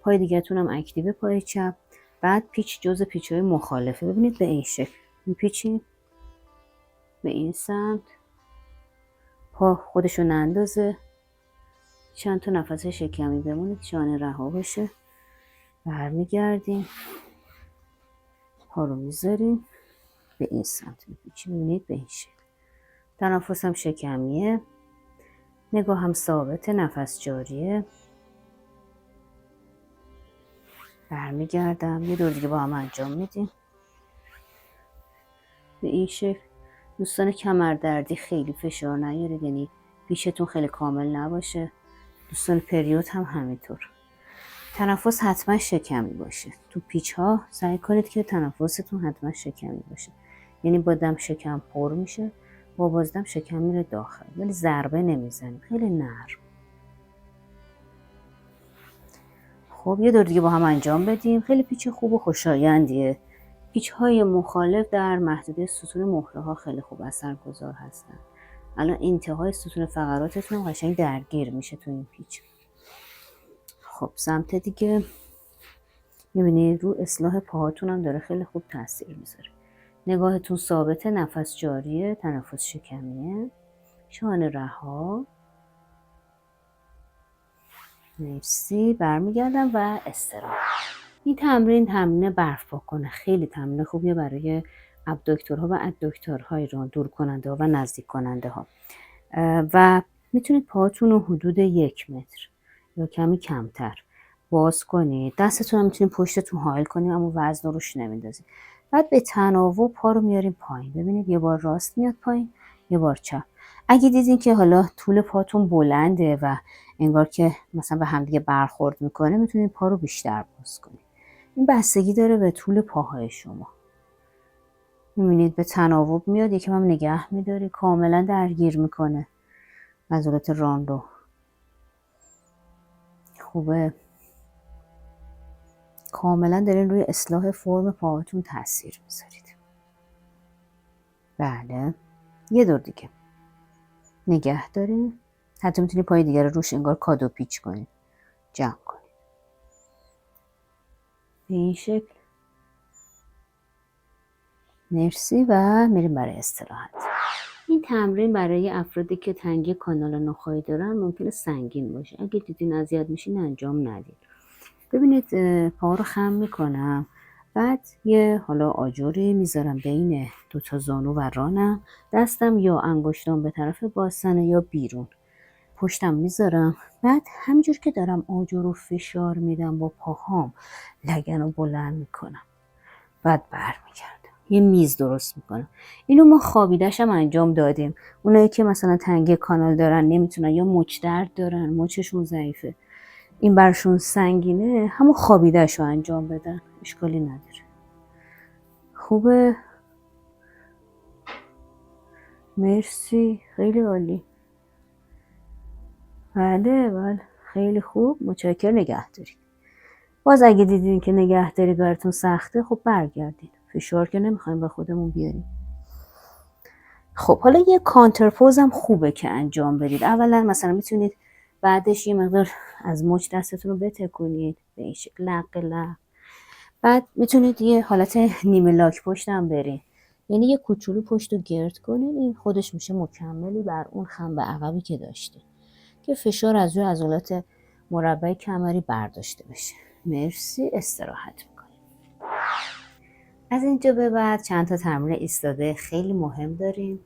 پای دیگه‌تون هم اکتیو، پای چپ. بعد پیچ جز پیچ‌های مخالفه. ببینید به این شکل میپیچیم به این سمت، پا خودشو نندازه، چند تا نفس شکمی بمونید، شانه رها بشه. برمیگردیم، پا رو میذاریم به این سمت میپیچیم. ببینید به این شکل. تنفس هم شکمیه، نگاه هم ثابته، نفس جاریه. برمیگردم، یه دور دیگه با هم انجام میدیم به این شکل. دوستان کمردردی خیلی فشار نیارید، یعنی پیشتون خیلی کامل نباشه. دوستان پریود هم همینطور. تنفس حتما شکمی باشه. تو پیچ ها سعی کنید که تنفستون حتما شکمی باشه، یعنی با دم شکم پر میشه، با بازدم شکم میره داخل، ولی ضربه نمیزنید، خیلی نرم. خب یه دور دیگه با هم انجام بدیم. خیلی پیچ خوب و خوشایندیه. پیچ های مخالف در محدوده ستون مهره ها خیلی خوب اثرگذار هستن. الان انتهای ستون فقراتتون قشنگ درگیر میشه تو این پیچ. خب سمت دیگه میبینید رو اصلاح پاهاتون هم داره خیلی خوب تاثیر میذاره. نگاهتون ثابته، نفس جاریه، تنفس شکمیه، شانه رها. مرسی. برمیگردم و استراحت. این تمرین برف پاک خیلی تمرین خوبیه برای ابدوکتورها و ادوکتورهای رو دور کننده ها و نزدیک کننده ها. و میتونید پاهاتون رو حدود 1 متر یا کمی کمتر باز کنید. دستتون هم میتونید پشتتون حائل کنید، اما وزن روش نمیندازید. بعد به تناوب پا رو میاریم پایین. ببینید یه بار راست میاد پایین، یه بار چپ. اگه دیدین که حالا طول پاتون بلنده و انگار که مثلا به همدیگه برخورد میکنه، میتونید پا رو بیشتر باز کنید. این بستگی داره به طول پاهای شما. میبینید به تناوب میاد، یکم هم نگه میداری، کاملا درگیر میکنه عضلات ران رو. خوبه، کاملا دارین روی اصلاح فرم پاهاتون تاثیر میذارید. بله یه دور دیگه نگه دارین. حتی میتونید پای دیگه رو روش انگار کادو پیچ کنید، جمع کنید به این شکل. مرسی و میریم برای استراحت. این تمرین برای افرادی که تنگی کانال نخاعی دارن ممکنه سنگین باشه. اگه دیدین اذیت میشین انجام ندید. ببینید پا رو خم میکنم، بعد یه حالا آجوری میذارم بین 2 تا زانو و رانم. دستم یا انگشتام به طرف باسنه یا بیرون. پشتم میذارم. بعد همینجور که دارم آجر رو فشار میدم با پاهام، لگن رو بلند میکنم. بعد برمیگردم یه میز درست میکنم. اینو ما خوابیدش هم انجام دادیم. اونایی که مثلا تنگی کانال دارن، نمیتونن یا مچ درد دارن، مچشون ضعیفه، این برشون سنگینه، همون خوابیدش رو انجام بدن، اشکالی نداره. خوبه. مرسی، خیلی عالی. بله خیلی خوب، متشکرم. نگه دارید. باز اگه دیدین که نگه دارید براتون سخته، خب برگردید. فشار که نمیخوایم به خودمون بیاریم. خب حالا یه کانترپوز هم خوبه که انجام بدید. اولا مثلا میتونید بعدش یه مقدار از مچ دستتون رو بتکونید به این شکل، لق. بعد میتونید یه حالت نیمه لاک پشت هم برید، یعنی یه کوچولو پشت رو گرد کنید. این خودش میشه مکملی بر اون خم به عقبی که داشته، که فشار از روی عضلات مربع کمری برداشته بشه. مرسی. استراحت میکنید. از اینجا به بعد چند تا تمرین ایستاده خیلی مهم داریم.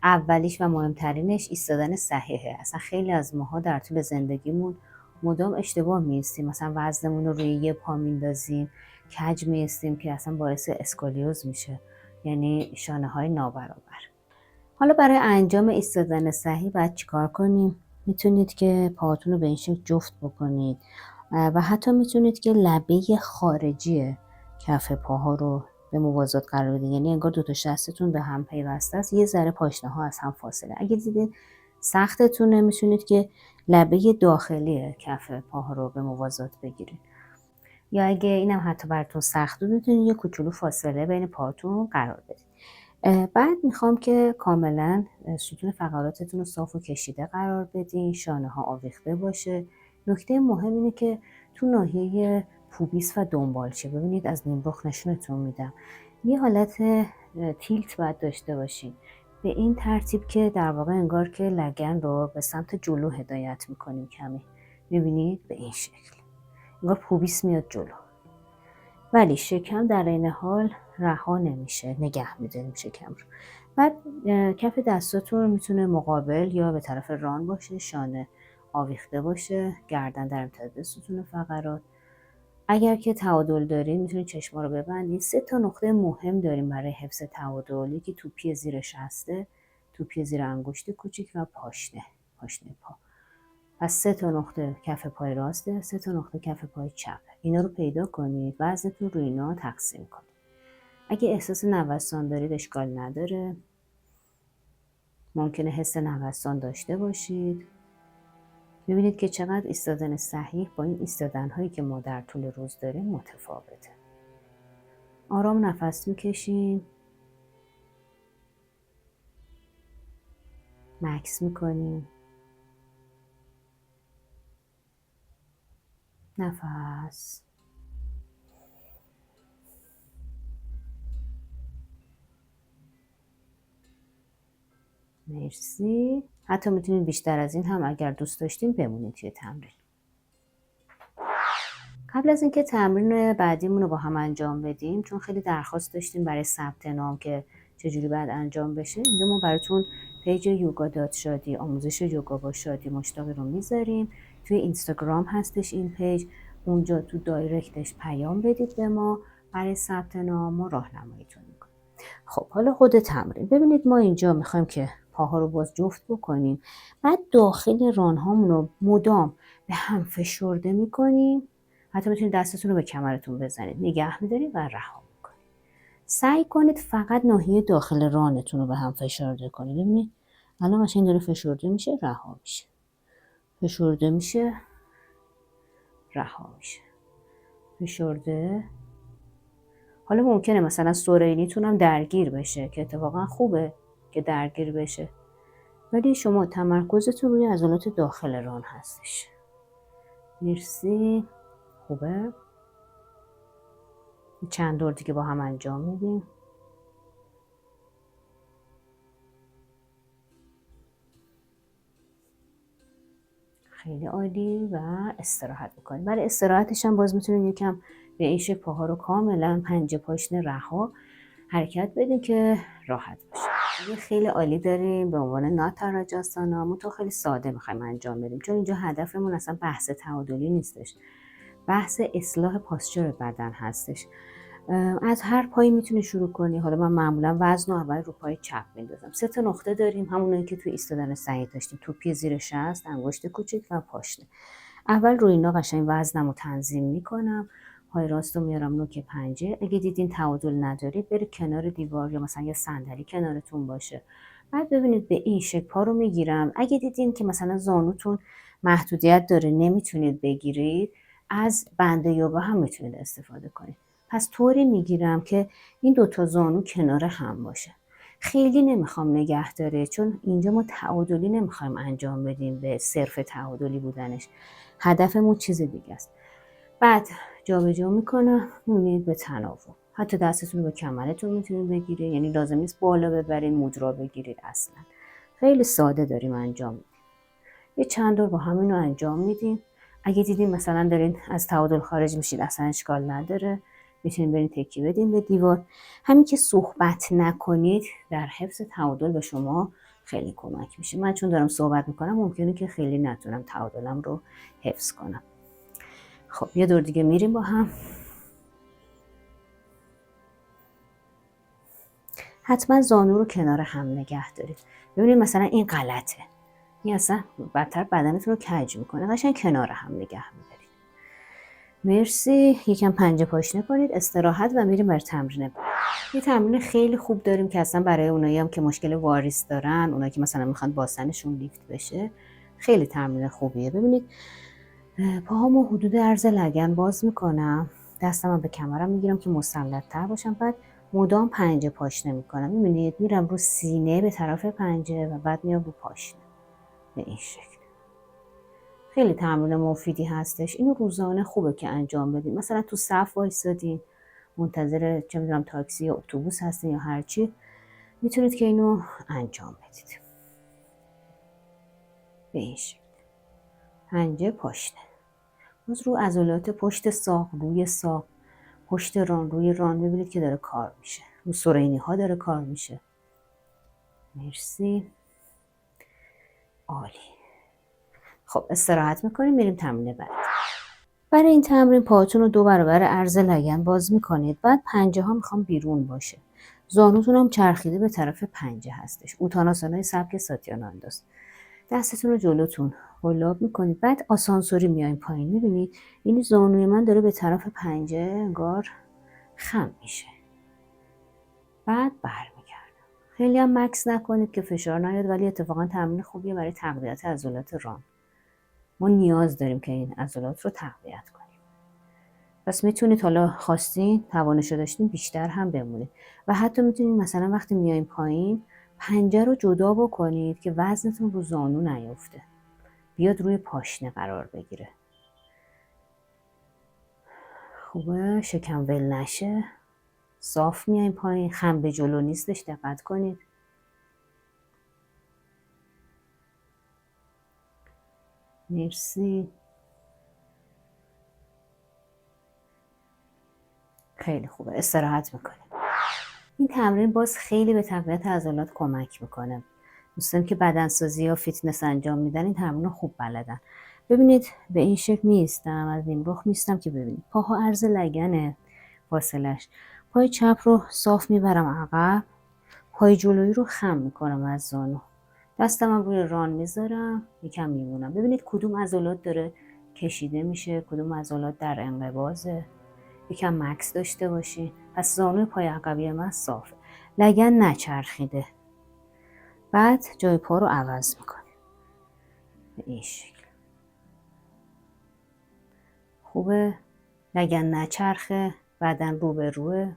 اولیش و مهمترینش ایستادن صحیحه. اصلا خیلی از ماها در طول زندگیمون مدام اشتباه میستیم، مثلا وزنمون رو روی یه پا میندازیم، کج میستیم که اصلا باعث اسکولیوز میشه، یعنی شانه های نابرابر. حالا برای انجام ایستادن صحیح باید چیکار کنیم؟ میتونید که پاهاتون رو به این شکل جفت بکنید و حتی میتونید که لبه خارجی کف پاها رو به موازات قرار بدید، یعنی انگار دو تا شستتون به هم پیوسته است، یه ذره پاشنه ها از هم فاصله. اگه دیدید سختتونه میتونید که لبه داخلی کف پاها رو به موازات بگیرید، یا اگه اینم حتی براتون سخت بود میتونید یه کوچولو فاصله بین پاهاتون قرار بدید. بعد میخوام که کاملا ستون فقراتتون رو صاف و کشیده قرار بدین، شانه ها آویخته باشه. نکته مهم اینه که تو ناحیه پوبیس و دنبالچه، ببینید از نیمرخ نشونتون میدم، یه حالت تیلت باید داشته باشین به این ترتیب که در واقع انگار که لگن رو به سمت جلو هدایت میکنیم کمی. میبینید به این شکل انگار پوبیس میاد جلو، ولی شکم در این حال رها نمیشه، نگه میداریم شکم رو. بعد کف دستاتون میتونه مقابل یا به طرف ران باشه، شانه آویخته باشه، گردن در امتداد ستون فقرات. اگر که تعادل دارین میتونید چشما رو ببندید. 3 تا نقطه مهم داریم برای حفظ تعادل، یکی توپی زیر شسته، توپی زیر انگشت کوچیک و پاشنه پا. پس 3 تا نقطه کف پای راسته، 3 تا نقطه کف پای چپه. اینا رو پیدا کنید، وزنتون رو اینا تقسیم کنید. اگه احساس نوسان دارید اشکال نداره، ممکنه حس نوسان داشته باشید. ببینید که چقدر ایستادن صحیح با این ایستادن هایی که ما در طول روز داریم متفاوته. آرام نفس میکشیم، مکث میکنیم، نفس، مرسی. حتی میتونید بیشتر از این هم اگر دوست داشتین بمونید توی تمرین. قبل از اینکه تمرین بعدیمون رو با هم انجام بدیم، چون خیلی درخواست داشتیم برای ثبت نام که چجوری بعد انجام بشه، اینجا ما براتون پیج یوگا دات شادی، آموزش یوگا با شادی مشتاقی رو میذاریم. توی اینستاگرام هستش این پیج، اونجا تو دایرکتش پیام بدید به ما برای ثبت نام، ما راهنماییتون میکنیم. خب حالا خود تمرین، ببینید ما اینجا میخوایم که پاها رو باز جفت بکنیم، بعد داخل رانهامون رو مدام به هم فشرده میکنیم. حتی میتونید دستتون رو به کمرتون بزنید، نگه میدارید و رها میکنید. سعی کنید فقط ناحیه داخل رانتون رو به هم فشرده کنید. ببینید الان قشنگ داره فشرده میشه، رها میشه، فشرده میشه، رها میشه، فشرده. حالا ممکنه مثلا سرینیتون هم درگیر بشه که اتفاقا خوبه که درگیر بشه، ولی شما تمرکزتون روی عضلات داخل ران هستش. مرسی، خوبه. چند دور دیگه با هم انجام میدیم. خیلی عالی. و استراحت میکنید. برای استراحتش هم باز میتونید یکم به این شکل پاها رو کاملا پنجه پاشنه رها حرکت بدین که راحت باشه. خیلی عالی داریم به عنوان ناتاراجاسانا، ما تو خیلی ساده میخوایم انجام بدیم، چون اینجا هدفمون اصلا بحث تعادلی نیستش، بحث اصلاح پاسچر بدن هستش. از هر پایی میتونی شروع کنی. حالا من معمولا وزن رو اول رو پای چپ میندازم. 3 تا نقطه داریم، همونایی که توی ایستادن صحیح داشتیم، توپی زیر شست، انگشت کوچک و پاشنه. اول روی اینا قشنگ وزنم رو تنظیم میکنم، پای راست رو میارم نوک پنجه. اگه دیدین تعادل ندارید برید کنار دیوار یا مثلا یه صندلی کنارتون باشه. بعد ببینید به این شکل پا رو میگیرم. اگه دیدین که مثلا زانوتون محدودیت داره نمیتونید بگیرید، از بند یوگا هم میتونید استفاده کنید. پس طوری میگیرم که این 2 تا زانو کنار هم باشه. خیلی نمیخوام نگه داره، چون اینجا ما تعادلی نمیخوایم انجام بدیم به صرف تعادلی بودنش، هدفمون چیز دیگه است. بعد جابجا میکنم، میبینید به تناوب. حتی دستتون رو به کمرتون میتونید بگیرید، یعنی لازم نیست بالا ببرید مدرا بگیرید اصلا. خیلی ساده داریم انجام میدیم. یه چند دور با همین رو انجام میدیم. اگه دیدین مثلا دارین از تعادل خارج میشید اصلا اشکال نداره، میتونید برین تکی بدین به دیوار. همین که صحبت نکنید در حفظ تعادل به شما خیلی کمک میشه. من چون دارم صحبت میکنم ممکنه که خیلی نتونم تعادلم رو حفظ کنم. خب یه دور دیگه میریم با هم. حتما زانو رو کنار هم نگه دارید. ببینید مثلا این غلطه، این اصلا بدتر بدنتون رو کج میکنه. قشنگ کنار هم نگه میدارید. مرسی. یکم پنجه پاشنه کنید، استراحت و میریم بر تمرین بعد. یه تمرین خیلی خوب داریم که اصلا برای اونایی هم که مشکل واریس دارن، اونایی که مثلا میخوان باسنشون لیفت بشه، خیلی تمرین خوبیه. ببینید پاهامو حدود عرض لگن باز میکنم، دستم به کمرم میگیرم که مسلط تر باشم، بعد مدام پنجه پاشنه میکنم. میبینید میرم رو سینه به طرف پنجه و بعد میام رو پاشنه به این شکل. خیلی تمرین مفیدی هستش. اینو روزانه خوبه که انجام بدین. مثلا تو صف وایسادین منتظر چه میدونم تاکسی یا اتوبوس هستین یا هر چی، میتونید که اینو انجام بدید به این شکل. پنجه پاشنه. باز رو عضلات پشت ساق، روی ساق، پشت ران، روی ران ببینید که داره کار میشه. رو سرینی ها داره کار میشه. مرسی. عالی. خب استراحت میکنیم، میریم تمرین بعد. برای این تمرین پاهاتون رو 2 برابر عرض لگن باز میکنید. بعد پنجه ها میخوام بیرون باشه. زانوتون هم چرخیده به طرف پنجه هستش. اوتاناسانای سبک ساتیانانداست. دستتون رو جلوتون قلاب میکنید. بعد آسانسوری میایم پایین. میبینید این زانوی من داره به طرف پنجه انگار خم میشه. بعد برمیگردم. خیلی هم مکس نکنید که فشار نیاد، ولی اتفاقا تمرین خوبیه برای تقویت عضلات ران. ما نیاز داریم که این عضلات رو تقویت کنیم. پس میتونید حالا خواستین، توانشو داشتین، بیشتر هم بمونید. و حتی میتونید مثلا وقتی میایم پایین پنجه رو جدا بکنید که وزنتون رو زانو نیفته، بیاد روی پاشنه قرار بگیره. خوبه شکم ول نشه. صاف میایم پایین، خم به جلو نیستش، دقت کنید. مرسی. خیلی خوبه. استراحت میکنیم. این تمرین باز خیلی به تقویت عضلات کمک میکنه. دوستان که بدنسازی یا فیتنس انجام میدن این تمرین رو خوب بلدن. ببینید به این شکل میستم، از نیم رخ میستم که ببینید پاها عرض لگنه، فاصلش. پای چپ رو صاف میبرم عقب، پای جلویی رو خم میکنم از زانو. دستم هم روی ران میذارم، یکم میمونم. ببینید کدوم عضلات داره کشیده میشه، کدوم عضلات در انقباضه. یکم مکس داشته باشین. پس زانوی پای عقبی من صافه، لگن نچرخیده. بعد جای پا رو عوض میکنیم به این شکل. خوبه. لگن نچرخه، بدن رو به روه.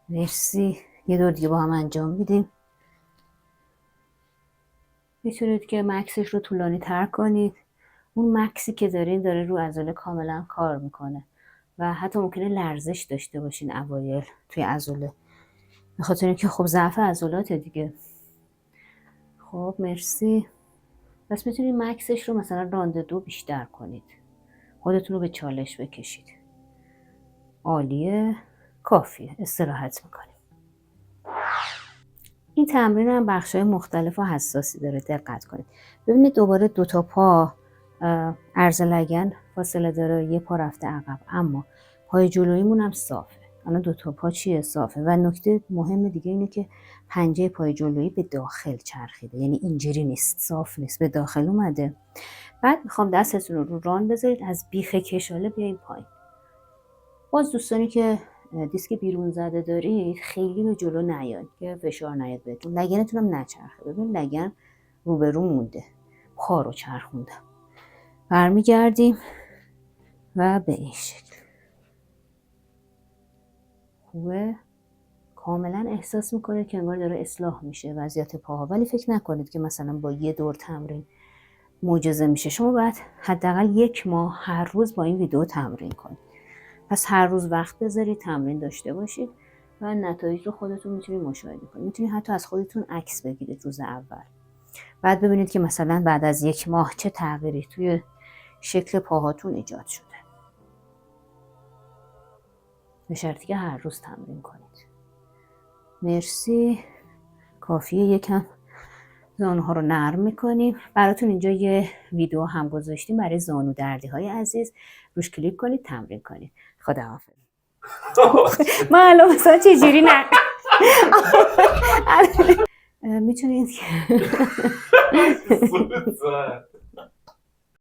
مرسی. یه دور دیگه با هم انجام میدیم. میتونید که مکسش رو طولانی تر کنید. اون مکسی که دارین داره رو عضله کاملا کار میکنه و حتی ممکنه لرزش داشته باشین اوایل توی عضله، به خاطر اینکه خب ضعف عضلات دیگه. خب مرسی. پس میتونید مکسش رو مثلا راند 2 بیشتر کنید، خودتون رو به چالش بکشید. عالیه. کافیه. استراحت میکنیم. این تمرین هم بخشای مختلف و حساسی داره، دقت کنید. ببینید دوباره 2 تا پا عرض لگن فاصله داره، یه پا رفته عقب، اما پای جلوییمون هم صافه. الان 2 تا پا چیه؟ صافه. و نکته مهم دیگه اینه که پنجه پای جلویی به داخل چرخیده، یعنی اینجوری نیست، صاف نیست، به داخل اومده. بعد میخوام دستتون رو ران بذارید، از بیخ کشاله بیاین پایین. باز دوستانی که دیسک بیرون زده دارید خیلی به جلو نیاید که فشار نیاد بهتون، لگنتون هم نچرخه. ببین لگن رو به رو مونده، پا رو چرخوندم. برمیگردیم و به این شکل. خوبه. کاملا احساس میکنید که انگار داره اصلاح میشه وضعیت پاها، ولی فکر نکنید که مثلا با یه دور تمرین معجزه میشه. شما باید حداقل 1 ماه هر روز با این ویدیو تمرین کنید. پس هر روز وقت بذارید تمرین داشته باشید و نتایج رو خودتون میتونید مشاهده کنید. میتونید حتی از خودتون عکس بگیرید روز اول، بعد ببینید که مثلا بعد از 1 ماه چه تغییری توی شکل پاهاتون ایجاد شده، به شرطی که هر روز تمرین کنید. مرسی. کافیه. یکم زانوها رو نرم میکنیم. براتون اینجا یه ویدیو هم گذاشتیم برای زانو دردی های عزیز، روش کلیک کنید تمرین کنید. خداحافظ. من الان مثلا چجوری نه میتونید